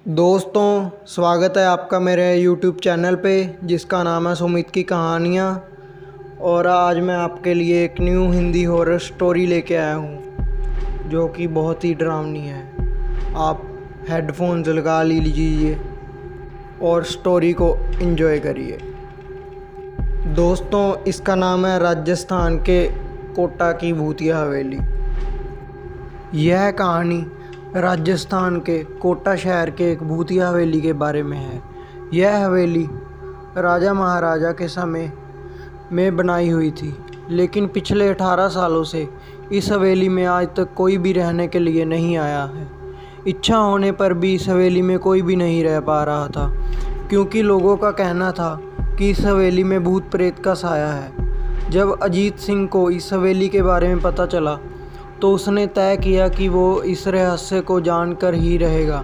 दोस्तों, स्वागत है आपका मेरे YouTube चैनल पे जिसका नाम है सुमित की कहानियाँ। और आज मैं आपके लिए एक न्यू हिंदी हॉरर स्टोरी लेके आया हूँ जो कि बहुत ही डरावनी है। आप हेडफोन्स लगा लीजिए और स्टोरी को एंजॉय करिए। दोस्तों, इसका नाम है राजस्थान के कोटा की भूतिया हवेली। यह कहानी राजस्थान के कोटा शहर के एक भूतिया हवेली के बारे में है। यह हवेली राजा महाराजा के समय में बनाई हुई थी, लेकिन पिछले 18 सालों से इस हवेली में आज तक कोई भी रहने के लिए नहीं आया है। इच्छा होने पर भी इस हवेली में कोई भी नहीं रह पा रहा था, क्योंकि लोगों का कहना था कि इस हवेली में भूत प्रेत का साया है। जब अजीत सिंह को इस हवेली के बारे में पता चला तो उसने तय किया कि वो इस रहस्य को जानकर ही रहेगा।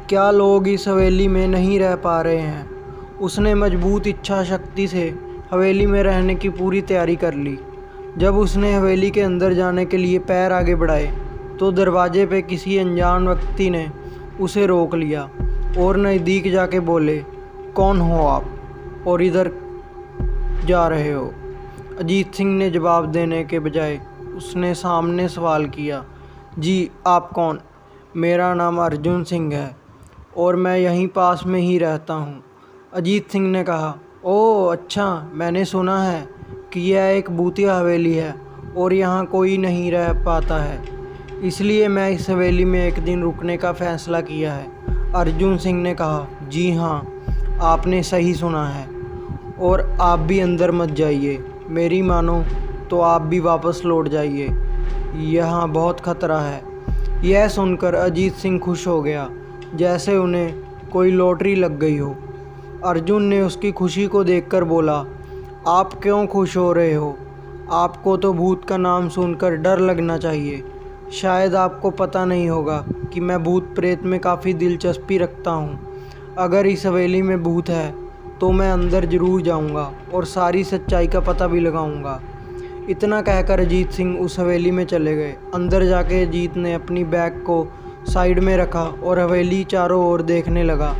क्या लोग इस हवेली में नहीं रह पा रहे हैं? उसने मजबूत इच्छा शक्ति से हवेली में रहने की पूरी तैयारी कर ली। जब उसने हवेली के अंदर जाने के लिए पैर आगे बढ़ाए तो दरवाजे पे किसी अनजान व्यक्ति ने उसे रोक लिया और नज़दीक जाके बोले, कौन हो आप और इधर जा रहे हो? अजीत सिंह ने जवाब देने के बजाय उसने सामने सवाल किया, जी आप कौन? मेरा नाम अर्जुन सिंह है और मैं यहीं पास में ही रहता हूँ। अजीत सिंह ने कहा, ओह अच्छा, मैंने सुना है कि यह एक भूतिया हवेली है और यहाँ कोई नहीं रह पाता है, इसलिए मैं इस हवेली में एक दिन रुकने का फ़ैसला किया है। अर्जुन सिंह ने कहा, जी हाँ, आपने सही सुना है और आप भी अंदर मत जाइए। मेरी मानो तो आप भी वापस लौट जाइए, यहाँ बहुत ख़तरा है। यह सुनकर अजीत सिंह खुश हो गया, जैसे उन्हें कोई लॉटरी लग गई हो। अर्जुन ने उसकी खुशी को देखकर बोला, आप क्यों खुश हो रहे हो? आपको तो भूत का नाम सुनकर डर लगना चाहिए। शायद आपको पता नहीं होगा कि मैं भूत प्रेत में काफ़ी दिलचस्पी रखता हूँ। अगर इस हवेली में भूत है तो मैं अंदर ज़रूर जाऊँगा और सारी सच्चाई का पता भी लगाऊँगा। इतना कहकर अजीत सिंह उस हवेली में चले गए। अंदर जाके अजीत ने अपनी बैग को साइड में रखा और हवेली चारों ओर देखने लगा।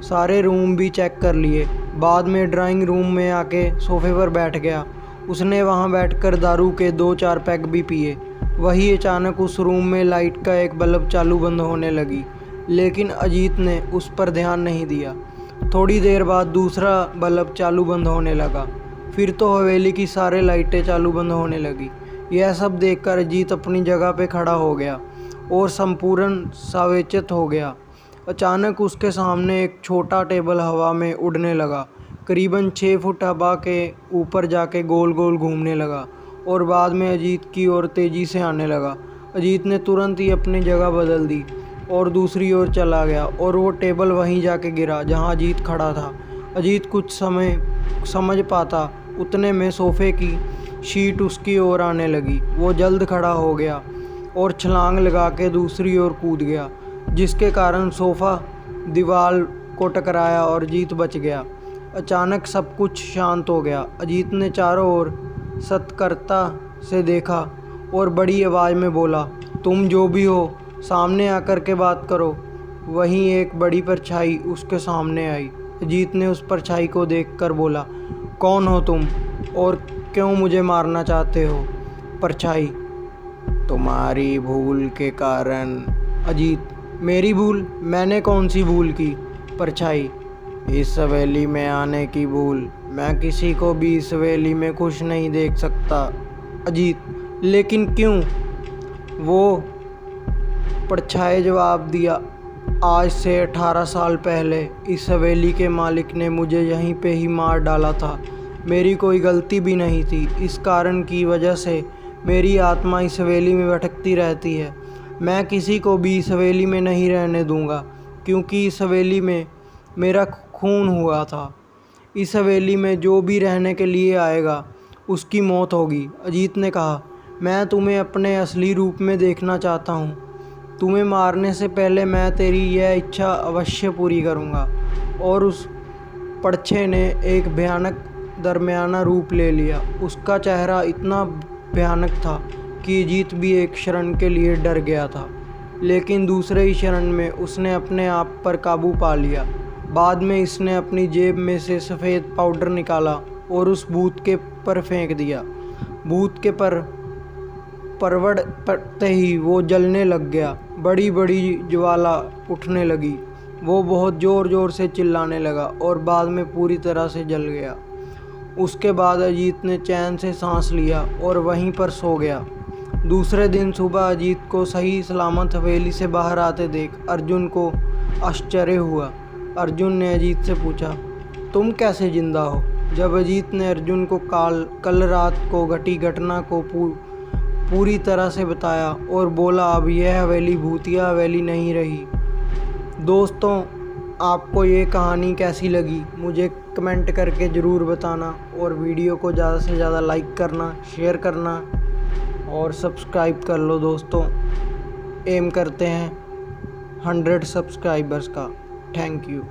सारे रूम भी चेक कर लिए। बाद में ड्राइंग रूम में आके सोफे पर बैठ गया। उसने वहां बैठकर दारू के 2-4 पैग भी पिए। वही अचानक उस रूम में लाइट का एक बल्ब चालू बंद होने लगी, लेकिन अजीत ने उस पर ध्यान नहीं दिया। थोड़ी देर बाद दूसरा बल्ब चालू बंद होने लगा, फिर तो हवेली की सारे लाइटें चालू बंद होने लगी। यह सब देखकर अजीत अपनी जगह पे खड़ा हो गया और संपूर्ण सावेचित हो गया। अचानक उसके सामने एक छोटा टेबल हवा में उड़ने लगा, करीबन 6 फुट हवा के ऊपर जाके गोल गोल घूमने लगा और बाद में अजीत की ओर तेज़ी से आने लगा। अजीत ने तुरंत ही अपनी जगह बदल दी और दूसरी ओर चला गया और वो टेबल वहीं जाके गिरा जहाँ अजीत खड़ा था। अजीत कुछ समय समझ पाता उतने में सोफे की शीट उसकी ओर आने लगी। वो जल्द खड़ा हो गया और छलांग लगा के दूसरी ओर कूद गया, जिसके कारण सोफ़ा दीवार को टकराया और अजीत बच गया। अचानक सब कुछ शांत हो गया। अजीत ने चारों ओर सतर्कता से देखा और बड़ी आवाज़ में बोला, तुम जो भी हो सामने आकर के बात करो। वहीं एक बड़ी परछाई उसके सामने आई। अजीत ने उस परछाई को देखकर बोला, कौन हो तुम और क्यों मुझे मारना चाहते हो? परछाई, तुम्हारी भूल के कारण। अजीत, मेरी भूल? मैंने कौन सी भूल की? परछाई, इस हवेली में आने की भूल। मैं किसी को भी इस हवेली में खुश नहीं देख सकता। अजीत, लेकिन क्यों? वो परछाई जवाब दिया, आज से 18 साल पहले इस हवेली के मालिक ने मुझे यहीं पे ही मार डाला था। मेरी कोई गलती भी नहीं थी। इस कारण की वजह से मेरी आत्मा इस हवेली में भटकती रहती है। मैं किसी को भी इस हवेली में नहीं रहने दूंगा, क्योंकि इस हवेली में मेरा खून हुआ था। इस हवेली में जो भी रहने के लिए आएगा उसकी मौत होगी। अजीत ने कहा, मैं तुम्हें अपने असली रूप में देखना चाहता हूँ। तुम्हें मारने से पहले मैं तेरी यह इच्छा अवश्य पूरी करूँगा। और उस परछे ने एक भयानक दरमियाना रूप ले लिया। उसका चेहरा इतना भयानक था कि अजीत भी एक क्षण के लिए डर गया था। लेकिन दूसरे ही क्षण में उसने अपने आप पर काबू पा लिया। बाद में इसने अपनी जेब में से सफ़ेद पाउडर निकाला और उस भूत के पर फेंक दिया। भूत के पर पड़ते ही वो जलने लग गया। बड़ी बड़ी ज्वाला उठने लगी। वो बहुत ज़ोर ज़ोर से चिल्लाने लगा और बाद में पूरी तरह से जल गया। उसके बाद अजीत ने चैन से सांस लिया और वहीं पर सो गया। दूसरे दिन सुबह अजीत को सही सलामत हवेली से बाहर आते देख अर्जुन को आश्चर्य हुआ। अर्जुन ने अजीत से पूछा, तुम कैसे जिंदा हो? जब अजीत ने अर्जुन को कल रात को घटी घटना को पूरी तरह से बताया और बोला, अब यह हवेली भूतिया हवेली नहीं रही। दोस्तों, आपको ये कहानी कैसी लगी मुझे कमेंट करके ज़रूर बताना और वीडियो को ज़्यादा से ज़्यादा लाइक करना, शेयर करना और सब्सक्राइब कर लो। दोस्तों, एम करते हैं 100 सब्सक्राइबर्स का। Thank you.